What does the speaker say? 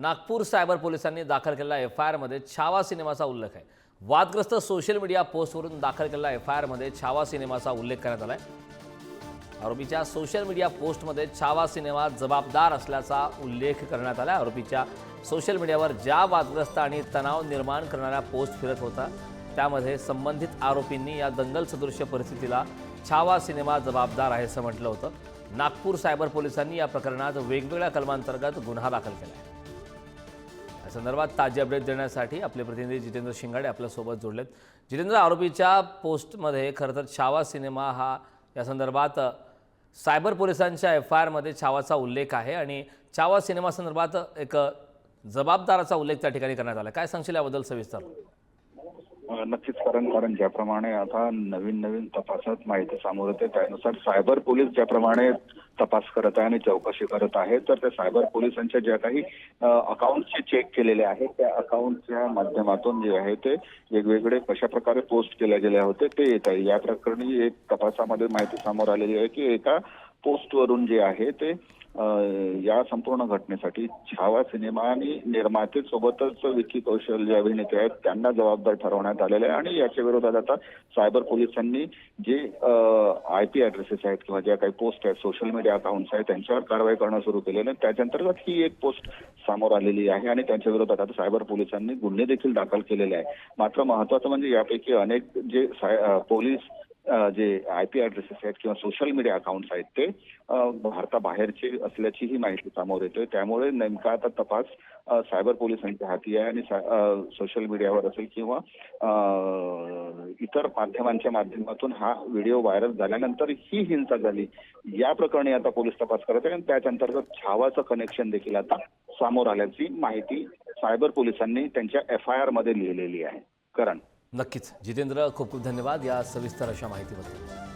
Nagpur cyber पोलिसांनी दाखल केलेल्या एफआयआरमध्ये छावा सिनेमाचा उल्लेख आहे। वादग्रस्त सोशल मीडिया पोस्टवरून दाखल केलेल्या एफआयआरमध्ये छावा सिनेमाचा उल्लेख करण्यात आलाय। आरोपीच्या सोशल मीडिया पोस्टमध्ये छावा सिनेमा जबाबदार असल्याचा उल्लेख करण्यात आला। आरोपीच्या सोशल मीडियावर ज्या वादग्रस्त आणि तणाव निर्माण करणाऱ्या पोस्ट फिरत होता त्यामध्ये संबंधित आरोपींनी या दंगल सदृश्य परिस्थितीला छावा सिनेमा जबाबदार आहे असं म्हटलं होतं। नागपूर सायबर पोलिसांनी या प्रकरणात वेगवेगळ्या कलमांतर्गत गुन्हा दाखल केला आहे। या संदर्भात ताजी अपडेट देण्यासाठी आपले प्रतिनिधी जितेंद्र शिंगाडे आपल्यासोबत जोडलेत। जितेंद्र, आरोपीच्या पोस्टमध्ये खरं तर छावा सिनेमा हा या संदर्भात सायबर पोलिसांच्या एफआयआरमध्ये छावाचा उल्लेख आहे आणि छावा सिनेमा संदर्भात एक जबाबदाराचा उल्लेख त्या ठिकाणी करण्यात आला। काय सांगशील याबद्दल सविस्तर? नक्कीच कारण ज्याप्रमाणे आता नवीन तपासात माहिती समोर येते त्यानुसार सायबर पोलीस ज्याप्रमाणे तपास करत आहे आणि चौकशी करत आहे, तर त्या सायबर पोलिसांच्या ज्या काही अकाउंटचे चेक केलेले आहेत त्या अकाउंटच्या माध्यमातून जे आहे ते वेगवेगळे कशा प्रकारे पोस्ट केले गेले होते ते येत आहे। या प्रकरणी एक तपासामध्ये माहिती समोर आलेली आहे की एका पोस्टवरून जे आहे ते या संपूर्ण घटनेसाठी छावा सिनेमा आणि निर्माते सोबतच विकी कौशल जे अभिनेते आहेत त्यांना जबाबदार ठरवण्यात आलेले आहे आणि याच्या विरोधात आता सायबर पोलिसांनी जे IP ॲड्रेसेस आहेत किंवा ज्या काही पोस्ट आहेत, सोशल मीडिया अकाउंट्स आहेत त्यांच्यावर कारवाई करणं सुरू केलेलं आहे। त्याच्या अंतर्गत ही एक पोस्ट समोर आलेली आहे आणि त्यांच्या विरोधात आता सायबर पोलिसांनी गुन्हे देखील दाखल केलेले आहे। मात्र महत्त्वाचं म्हणजे यापैकी अनेक जे पोलीस जे IP ॲड्रेसेस आहेत किंवा सोशल मीडिया अकाउंट्स आहेत ते भारताबाहेरचे असल्याची ही माहिती समोर येते। त्यामुळे नेमका आता तपास सायबर पोलिसांच्या हाती आहे आणि सोशल मीडियावर असेल किंवा इतर माध्यमांच्या माध्यमातून हा व्हिडिओ व्हायरल झाल्यानंतर ही हिंसा झाली या प्रकरणी आता पोलीस तपास करत आहेत आणि त्याच अंतर्गत छावाचं कनेक्शन देखील आता समोर आल्याची माहिती सायबर पोलिसांनी त्यांच्या FIR मध्ये लिहिलेली आहे। करण, नक्कीच जितेंद्र, खूप खूप धन्यवाद या सविस्तर अशा माहितीबद्दल।